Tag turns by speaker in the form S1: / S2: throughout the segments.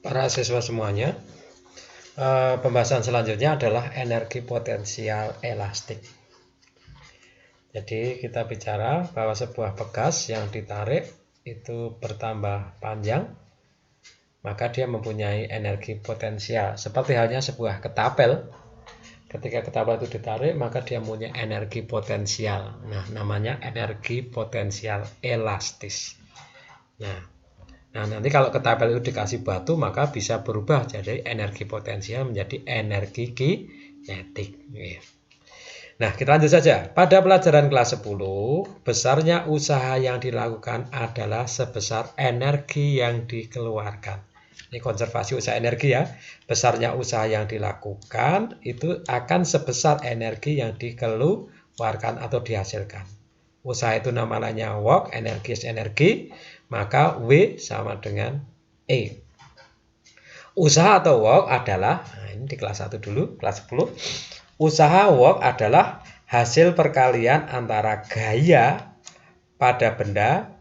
S1: para siswa semuanya. Pembahasan selanjutnya adalah energi potensial elastik. Jadi kita bicara bahwa sebuah pegas yang ditarik itu bertambah panjang, maka dia mempunyai energi potensial. Seperti halnya sebuah ketapel. Ketika ketapel itu ditarik, maka dia mempunyai energi potensial. Nah, namanya energi potensial elastis. Nah, nanti kalau ketapel itu dikasih batu, maka bisa berubah jadi energi potensial menjadi energi kinetik. Nah, kita lanjut saja. Pada pelajaran kelas 10, besarnya usaha yang dilakukan adalah sebesar energi yang dikeluarkan. Ini konservasi usaha energi ya. Besarnya usaha yang dilakukan itu akan sebesar energi yang dikeluarkan atau dihasilkan. Usaha itu namanya work, energi is energi, maka W sama dengan E. Usaha atau work adalah, nah ini di kelas 1 dulu, kelas 10. Usaha work adalah hasil perkalian antara gaya pada benda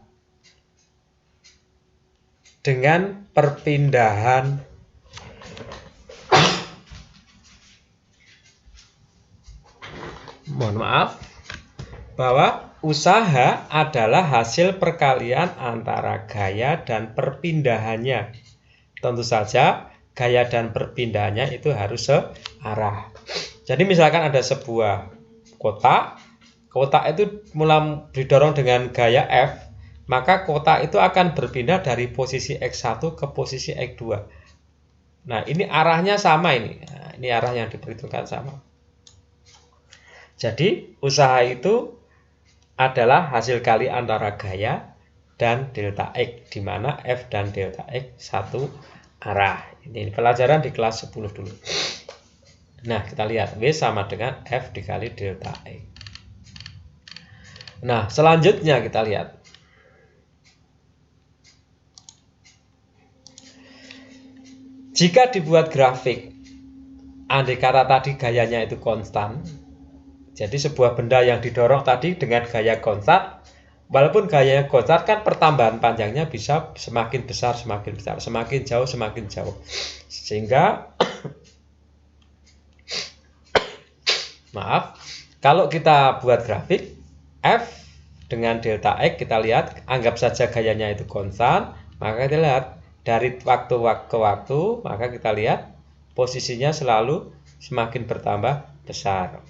S1: dengan perpindahan bahwa usaha adalah hasil perkalian antara gaya dan perpindahannya. Tentu saja gaya dan perpindahannya itu harus searah. Jadi misalkan ada sebuah kotak itu mulai didorong dengan gaya F, maka kotak itu akan berpindah dari posisi X1 ke posisi X2. Nah, ini arahnya sama ini. Nah, ini arah yang diperhitungkan sama. Jadi, usaha itu adalah hasil kali antara gaya dan delta X, di mana F dan delta X satu arah. Ini pelajaran di kelas 10 dulu. Nah, kita lihat W sama dengan F dikali delta X. Nah, selanjutnya kita lihat. Jika dibuat grafik, andai kata tadi gayanya itu konstan, jadi sebuah benda yang didorong tadi dengan gaya konstan, walaupun gayanya konstan kan pertambahan panjangnya bisa semakin besar, semakin jauh, sehingga maaf, kalau kita buat grafik F dengan delta X, kita lihat, anggap saja gayanya itu konstan, maka kita lihat dari waktu ke waktu, maka kita lihat posisinya selalu semakin bertambah besar.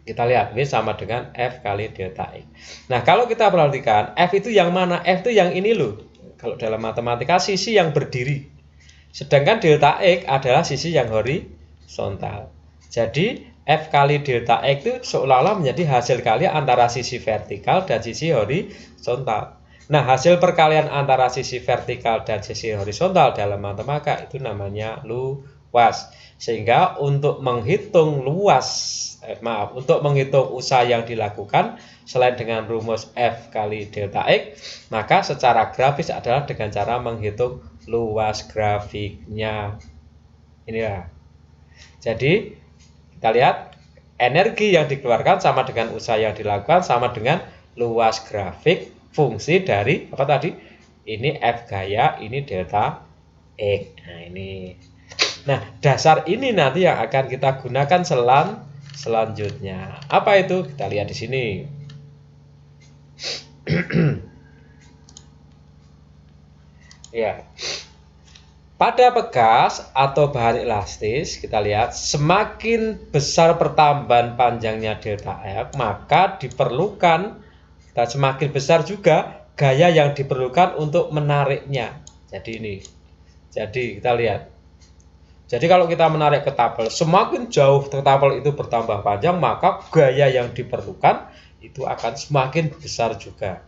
S1: Kita lihat W sama dengan F kali delta X. Nah, kalau kita perhatikan F itu yang mana? F itu yang ini loh. Kalau dalam matematika sisi yang berdiri. Sedangkan delta X adalah sisi yang horizontal. Jadi F kali delta X itu seolah-olah menjadi hasil kali antara sisi vertikal dan sisi horizontal. Nah, hasil perkalian antara sisi vertikal dan sisi horizontal dalam matematika itu namanya luas. Sehingga untuk menghitung untuk menghitung usaha yang dilakukan selain dengan rumus F kali delta X, maka secara grafis adalah dengan cara menghitung luas grafiknya. Inilah. Jadi, kita lihat energi yang dikeluarkan sama dengan usaha yang dilakukan sama dengan luas grafik fungsi dari apa tadi? Ini F gaya, ini delta X. Nah, ini. Nah, dasar ini nanti yang akan kita gunakan selanjutnya. Apa itu? Kita lihat di sini. Ya. Pada pegas atau bahan elastis, kita lihat semakin besar pertambahan panjangnya delta F, maka diperlukan dan semakin besar juga gaya yang diperlukan untuk menariknya. Jadi ini. Jadi kita lihat. Jadi kalau kita menarik ketapel, semakin jauh ketapel itu bertambah panjang, maka gaya yang diperlukan itu akan semakin besar juga.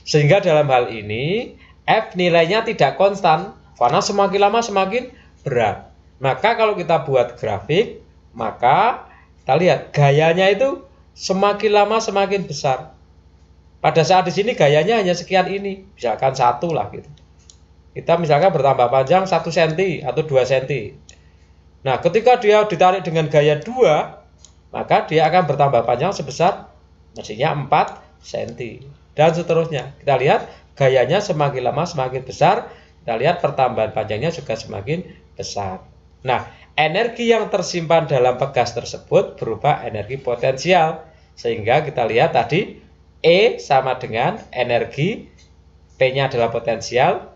S1: Sehingga dalam hal ini F nilainya tidak konstan, karena semakin lama semakin berat. Maka kalau kita buat grafik, maka kita lihat gayanya itu semakin lama semakin besar. Pada saat di sini gayanya hanya sekian ini, misalkan 1 lah gitu. Kita misalkan bertambah panjang 1 cm atau 2 cm. Nah, ketika dia ditarik dengan gaya 2, maka dia akan bertambah panjang sebesar mestinya 4 cm. Dan seterusnya. Kita lihat gayanya semakin lama semakin besar. kita lihat pertambahan panjangnya juga semakin besar. Nah, energi yang tersimpan dalam pegas tersebut berupa energi potensial. Sehingga kita lihat tadi E sama dengan energi, P-nya adalah potensial,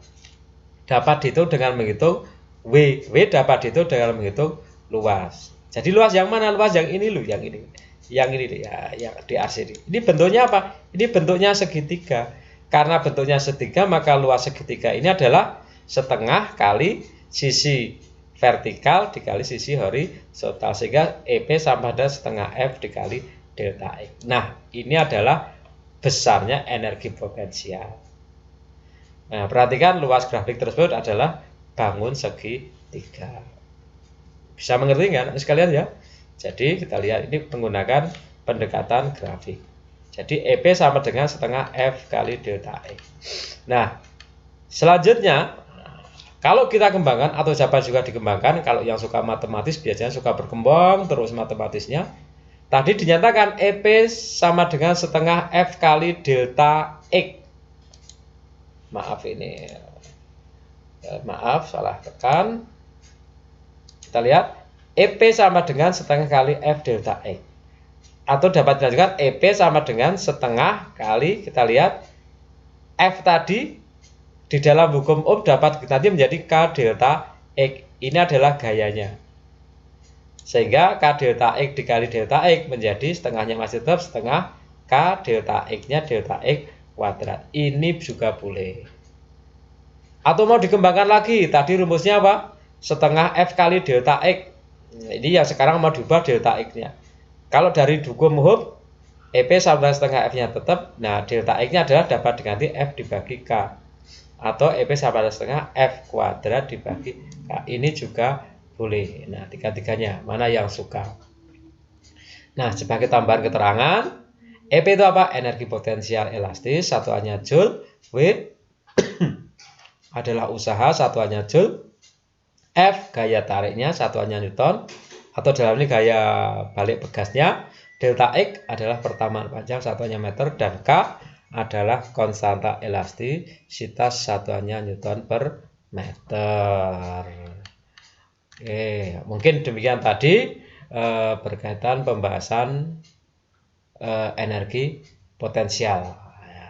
S1: dapat dihitung dengan menghitung W. W dapat dihitung dengan menghitung luas. Jadi luas yang mana? Luas yang ini loh, yang ini. Yang ini ya, yang di RCD. Ini bentuknya apa? Ini bentuknya segitiga. Karena bentuknya segitiga, maka luas segitiga ini adalah setengah kali sisi vertikal dikali sisi horizontal, sehingga EP sama dengan setengah F dikali delta X. Nah, ini adalah besarnya energi potensial. Nah, perhatikan luas grafik tersebut adalah bangun segitiga. Bisa mengerti nggak sekalian ya? Jadi kita lihat ini menggunakan pendekatan grafik. Jadi EP sama dengan setengah F kali delta X. Nah, selanjutnya kalau kita kembangkan atau dapat juga dikembangkan, kalau yang suka matematis biasanya suka berkembang terus matematisnya. Tadi dinyatakan EP sama dengan setengah F kali delta X. Maaf ini, maaf salah tekan. Kita lihat EP sama dengan setengah kali F delta X. Atau dapat dilanjutkan EP sama dengan setengah kali, kita lihat F tadi di dalam hukum Ohm dapat nanti menjadi K delta X. Ini adalah gayanya. Sehingga K delta X dikali delta X menjadi setengahnya masih tetap setengah K delta X-nya delta X kuadrat. Ini juga boleh. Atau mau dikembangkan lagi, tadi rumusnya apa? Setengah F kali delta X. Ini yang sekarang mau diubah delta X-nya. Kalau dari hukum Ohm, EP sama setengah F-nya tetap. Nah, delta X-nya adalah dapat diganti F dibagi K. Atau EP sama setengah F kuadrat dibagi K. Ini juga boleh. Nah, tiga-tiganya mana yang suka. Nah, sebagai tambahan keterangan, EP itu apa? Energi potensial elastis, satuannya Joule. W adalah usaha, satuannya Joule. F gaya tariknya, satuannya Newton. Atau dalam ini gaya balik pegasnya. Delta X adalah pertamaan panjang, satuannya meter. Dan K adalah konstanta elastisitas, satuannya Newton per meter. Oke, mungkin demikian tadi berkaitan pembahasan energi potensial.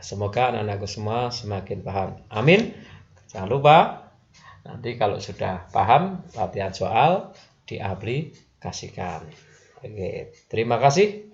S1: Semoga anak-anakku semua semakin paham. Amin. Jangan lupa nanti kalau sudah paham latihan soal diaplikasikan. Oke, terima kasih.